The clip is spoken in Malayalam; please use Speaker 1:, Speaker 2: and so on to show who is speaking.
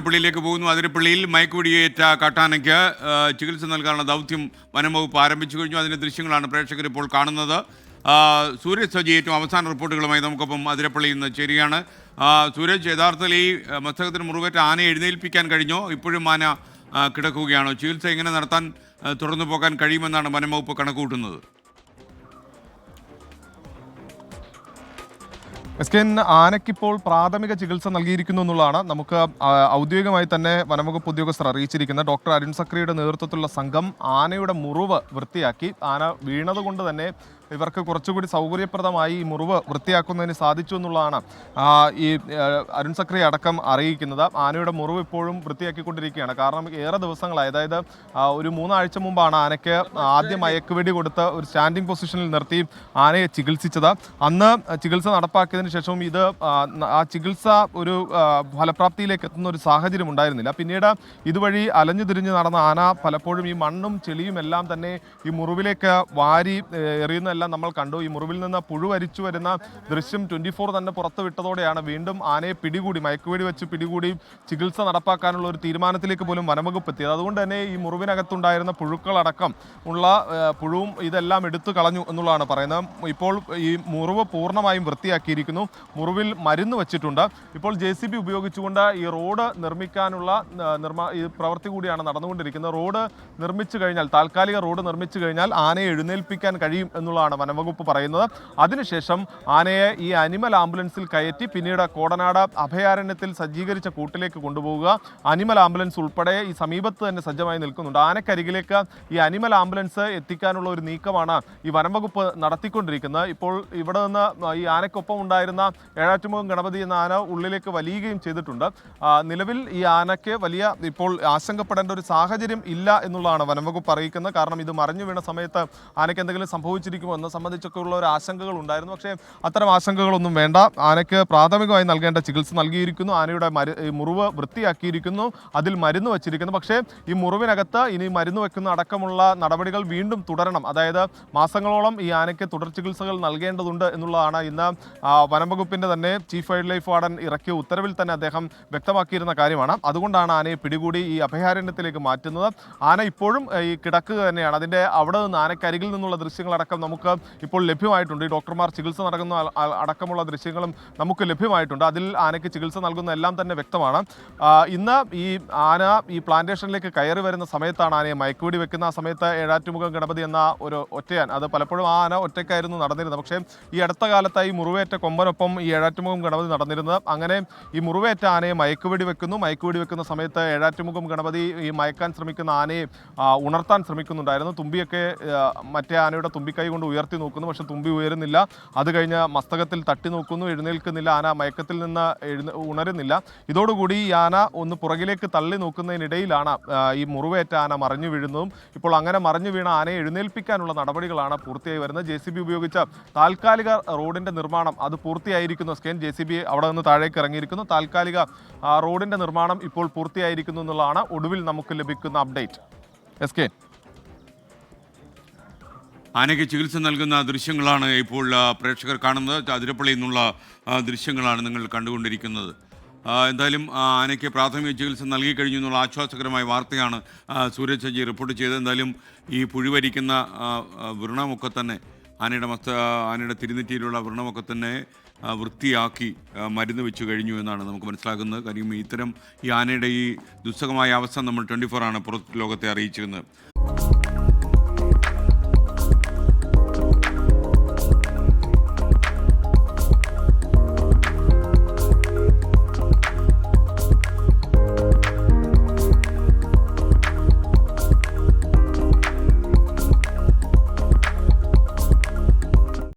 Speaker 1: അതിരപ്പള്ളിയിലേക്ക് പോകുന്നു. അതിരപ്പള്ളിയിൽ മയക്കുവെടിയേറ്റ കാട്ടാനയ്ക്ക് ചികിത്സ നൽകാനുള്ള ദൗത്യം വനംവകുപ്പ് ആരംഭിച്ചു കഴിഞ്ഞു. അതിൻ്റെ ദൃശ്യങ്ങളാണ് പ്രേക്ഷകർ ഇപ്പോൾ കാണുന്നത്. സൂരജ് സജി ഏറ്റവും അവസാന റിപ്പോർട്ടുകളുമായി നമുക്കൊപ്പം അതിരപ്പള്ളിയിൽ നിന്ന് ചേരുകയാണ്. സൂരജ്, യഥാർത്ഥത്തിൽ ഈ മസ്തകത്തിന് മുറിവേറ്റ ആനയെ എഴുന്നേൽപ്പിക്കാൻ കഴിഞ്ഞോ? ഇപ്പോഴും ആന കിടക്കുകയാണോ? ചികിത്സ എങ്ങനെ നടത്താൻ തുടർന്നു പോകാൻ കഴിയുമെന്നാണ് വനംവകുപ്പ് കണക്കുകൂട്ടുന്നത്?
Speaker 2: ആനയ്ക്കിപ്പോൾ പ്രാഥമിക ചികിത്സ നൽകിയിരിക്കുന്നു എന്നുള്ളതാണ് നമുക്ക് ഔദ്യോഗികമായി തന്നെ വനംവകുപ്പ് ഉദ്യോഗസ്ഥർ അറിയിച്ചിരിക്കുന്നത്. ഡോക്ടർ അരുൺ സക്രിയുടെ നേതൃത്വത്തിലുള്ള സംഘം ആനയുടെ മുറിവ് വൃത്തിയാക്കി. ആന വീണതുകൊണ്ട് തന്നെ ഇവർക്ക് കുറച്ചുകൂടി സൗകര്യപ്രദമായി ഈ മുറിവ് വൃത്തിയാക്കുന്നതിന് സാധിച്ചു എന്നുള്ളതാണ് ഈ അരുൺ സക്രി അടക്കം അറിയിക്കുന്നത്. ആനയുടെ മുറിവ് ഇപ്പോഴും വൃത്തിയാക്കിക്കൊണ്ടിരിക്കുകയാണ്. കാരണം ഏറെ ദിവസങ്ങളായി, അതായത് ഒരു 3 ആഴ്ച മുമ്പാണ് ആനയ്ക്ക് ആദ്യം മയക്കുവെടി കൊടുത്ത് ഒരു സ്റ്റാൻഡിംഗ് പൊസിഷനിൽ നിർത്തി ആനയെ ചികിത്സിച്ചത്. അന്ന് ചികിത്സ നടപ്പാക്കിയതിന് ശേഷവും ഇത് ആ ചികിത്സ ഒരു ഫലപ്രാപ്തിയിലേക്ക് എത്തുന്ന ഒരു സാഹചര്യം ഉണ്ടായിരുന്നില്ല. പിന്നീട് ഇതുവഴി അലഞ്ഞു തിരിഞ്ഞ് നടന്ന ആന പലപ്പോഴും ഈ മണ്ണും ചെളിയും എല്ലാം തന്നെ ഈ മുറിവിലേക്ക് വാരി എറിയുന്ന നമ്മൾ കണ്ടു. ഈ മുറിവിൽ നിന്ന് പുഴുവരിച്ചു വരുന്ന ദൃശ്യം 24 തന്നെ പുറത്തു വിട്ടതോടെയാണ് വീണ്ടും ആനയെ പിടികൂടി, മയക്കുവെടി വെച്ച് പിടികൂടി ചികിത്സ നടപ്പാക്കാനുള്ള ഒരു തീരുമാനത്തിലേക്ക് പോലും വനംവകുപ്പ് എത്തിയത്. അതുകൊണ്ട് തന്നെ ഈ മുറിവിനകത്തുണ്ടായിരുന്ന പുഴുക്കളടക്കം ഉള്ള പുഴുവും ഇതെല്ലാം എടുത്തു കളഞ്ഞു എന്നുള്ളതാണ് പറയുന്നത്. ഇപ്പോൾ ഈ മുറിവ് പൂർണ്ണമായും വൃത്തിയാക്കിയിരിക്കുന്നു. മുറിവിൽ മരുന്ന് വെച്ചിട്ടുണ്ട്. ഇപ്പോൾ JCB ഉപയോഗിച്ചുകൊണ്ട് ഈ റോഡ് നിർമ്മിക്കാനുള്ള ഈ പ്രവൃത്തി കൂടിയാണ് നടന്നുകൊണ്ടിരിക്കുന്നത്. റോഡ് നിർമ്മിച്ചു കഴിഞ്ഞാൽ, താൽക്കാലിക റോഡ് നിർമ്മിച്ചു കഴിഞ്ഞാൽ ആനയെ എഴുന്നേൽപ്പിക്കാൻ കഴിയും എന്നുള്ളതാണ് വനംവകുപ്പ് പറയുന്നത്. അതിനുശേഷം ആനയെ ഈ അനിമൽ ആംബുലൻസിൽ കയറ്റി പിന്നീട് കോടനാട് അഭയാരണ്യത്തിൽ സജ്ജീകരിച്ച കൂട്ടിലേക്ക് കൊണ്ടുപോവുക. അനിമൽ ആംബുലൻസ് ഉൾപ്പെടെ ഈ സമീപത്ത് തന്നെ സജ്ജമായി നിൽക്കുന്നുണ്ട്. ആനക്കരികിലേക്ക് ഈ അനിമൽ ആംബുലൻസ് എത്തിക്കാനുള്ള ഒരു നീക്കമാണ് ഈ വനംവകുപ്പ് നടത്തിക്കൊണ്ടിരിക്കുന്നത്. ഇപ്പോൾ ഇവിടെ നിന്ന് ഈ ആനയ്ക്കൊപ്പം ഉണ്ടായിരുന്ന ഏഴാറ്റുമുഖം ഗണപതി എന്ന ആന ഉള്ളിലേക്ക് വലിയുകയും ചെയ്തിട്ടുണ്ട്. നിലവിൽ ഈ ആനയ്ക്ക് വലിയ ഇപ്പോൾ ആശങ്കപ്പെടേണ്ട ഒരു സാഹചര്യം ഇല്ല എന്നുള്ളതാണ് വനംവകുപ്പ് അറിയിക്കുന്നത്. കാരണം ഇത് മറിഞ്ഞു വീണ സമയത്ത് ആനയ്ക്ക് എന്തെങ്കിലും സംഭവിച്ചിരിക്കുമോ എന്ന സംബന്ധിച്ചൊക്കെ ഉള്ള ഒരു ആശങ്കകൾ ഉണ്ടായിരുന്നു. പക്ഷേ അത്തരം ആശങ്കകളൊന്നും വേണ്ട. ആനയ്ക്ക് പ്രാഥമികമായി നൽകേണ്ട ചികിത്സ നൽകിയിരിക്കുന്നു. ആനയുടെ മുറിവ് വൃത്തിയാക്കിയിരിക്കുന്നു. അതിൽ മരുന്ന് വെച്ചിരിക്കുന്നു. പക്ഷേ ഈ മുറിവിനകത്ത് ഇനി മരുന്ന് വെക്കുന്ന അടക്കമുള്ള നടപടികൾ വീണ്ടും തുടരണം. അതായത് മാസങ്ങളോളം ഈ ആനയ്ക്ക് തുടർ ചികിത്സകൾ നൽകേണ്ടതുണ്ട് എന്നുള്ളതാണ് ഇന്ന് വനംവകുപ്പിൻ്റെ തന്നെ ചീഫ് വൈൽഡ് ലൈഫ് വാർഡൻ ഇറക്കിയ ഉത്തരവിൽ തന്നെ അദ്ദേഹം വ്യക്തമാക്കിയിരുന്ന കാര്യമാണ്. അതുകൊണ്ടാണ് ആനയെ പിടികൂടി ഈ അഭയാരണ്യത്തിലേക്ക് മാറ്റുന്നത്. ആന ഇപ്പോഴും ഈ കിടക്കുക തന്നെയാണ്. അതിൻ്റെ അവിടെ നിന്ന് ആനക്കരികിൽ നിന്നുള്ള ദൃശ്യങ്ങളടക്കം നമുക്ക് ഇപ്പോൾ ലഭ്യമായിട്ടുണ്ട്. ഈ ഡോക്ടർമാർ ചികിത്സ നടക്കുന്ന അടക്കമുള്ള ദൃശ്യങ്ങളും നമുക്ക് ലഭ്യമായിട്ടുണ്ട്. അതിൽ ആനയ്ക്ക് ചികിത്സ നൽകുന്ന എല്ലാം തന്നെ വ്യക്തമാണ്. ഇന്ന് ഈ ആന ഈ പ്ലാന്റേഷനിലേക്ക് കയറി വരുന്ന സമയത്താണ് ആനയെ മയക്കുവെടി വെക്കുന്ന. ആ സമയത്ത് ഏഴാറ്റുമുഖം ഗണപതി എന്ന ഒരു ഒറ്റയാൻ, അത് പലപ്പോഴും ആ ആന ഒറ്റയ്ക്കായിരുന്നു നടന്നിരുന്നത്. പക്ഷേ ഈ അടുത്ത കാലത്തായി മുറിവേറ്റ കൊമ്പനൊപ്പം ഈ ഏഴാറ്റുമുഖം ഗണപതി നടന്നിരുന്നത്. അങ്ങനെ ഈ മുറിവേറ്റ ആനയെ മയക്കുവെടി വെക്കുന്നു. മയക്കുവെടി വെക്കുന്ന സമയത്ത് ഏഴാറ്റുമുഖം ഗണപതി ഈ മയക്കാൻ ശ്രമിക്കുന്ന ആനയെ ഉണർത്താൻ ശ്രമിക്കുന്നുണ്ടായിരുന്നു. തുമ്പിയൊക്കെ മറ്റേ ആനയുടെ തുമ്പിക്കൈ കൊണ്ട് ഉയർത്തി നോക്കുന്നു. പക്ഷെ തുമ്പി ഉയരുന്നില്ല. അത് കഴിഞ്ഞ് മസ്തകത്തിൽ തട്ടി നോക്കുന്നു, എഴുന്നേൽക്കുന്നില്ല. ആന മയക്കത്തിൽ നിന്ന് ഉണരുന്നില്ല. ഇതോടുകൂടി ഈ ആന ഒന്ന് പുറകിലേക്ക് തള്ളി നോക്കുന്നതിനിടയിലാണ് ഈ മുറിവേറ്റ ആന മറിഞ്ഞു വീഴുന്നതും. ഇപ്പോൾ അങ്ങനെ മറിഞ്ഞു വീണ ആനയെ എഴുന്നേൽപ്പിക്കാനുള്ള നടപടികളാണ് പൂർത്തിയായി വരുന്നത്. JCB ഉപയോഗിച്ച താൽക്കാലിക റോഡിൻ്റെ നിർമ്മാണം അത് പൂർത്തിയായിരിക്കുന്നു. JCB അവിടെ നിന്ന് താഴേക്ക് ഇറങ്ങിയിരിക്കുന്നു. താൽക്കാലിക റോഡിൻ്റെ നിർമ്മാണം ഇപ്പോൾ പൂർത്തിയായിരിക്കുന്നു എന്നുള്ളതാണ് ഒടുവിൽ നമുക്ക് ലഭിക്കുന്ന അപ്ഡേറ്റ്.
Speaker 1: ആനയ്ക്ക് ചികിത്സ നൽകുന്ന ദൃശ്യങ്ങളാണ് ഇപ്പോൾ പ്രേക്ഷകർ കാണുന്നത്. അതിരപ്പള്ളിയിൽ നിന്നുള്ള ദൃശ്യങ്ങളാണ് നിങ്ങൾ കണ്ടുകൊണ്ടിരിക്കുന്നത്. എന്തായാലും ആനയ്ക്ക് പ്രാഥമിക ചികിത്സ നൽകി കഴിഞ്ഞു എന്നുള്ള ആശ്വാസകരമായ വാർത്തയാണ് സൂരജ് സജി റിപ്പോർട്ട് ചെയ്തത്. എന്തായാലും ഈ പുഴുവരിക്കുന്ന വ്രണമൊക്കെ തന്നെ ആനയുടെ തിരുനെറ്റിയിലുള്ള വ്രണമൊക്കെ തന്നെ വൃത്തിയാക്കി മരുന്ന് വെച്ച് കഴിഞ്ഞു എന്നാണ് നമുക്ക് മനസ്സിലാക്കുന്നത്. കാര്യം ഈ ആനയുടെ ഈ ദുസ്സഹമായ അവസ്ഥ നമ്മൾ 24 ആണ് പുറത്ത് ലോകത്തെ അറിയിച്ചിരുന്നത്.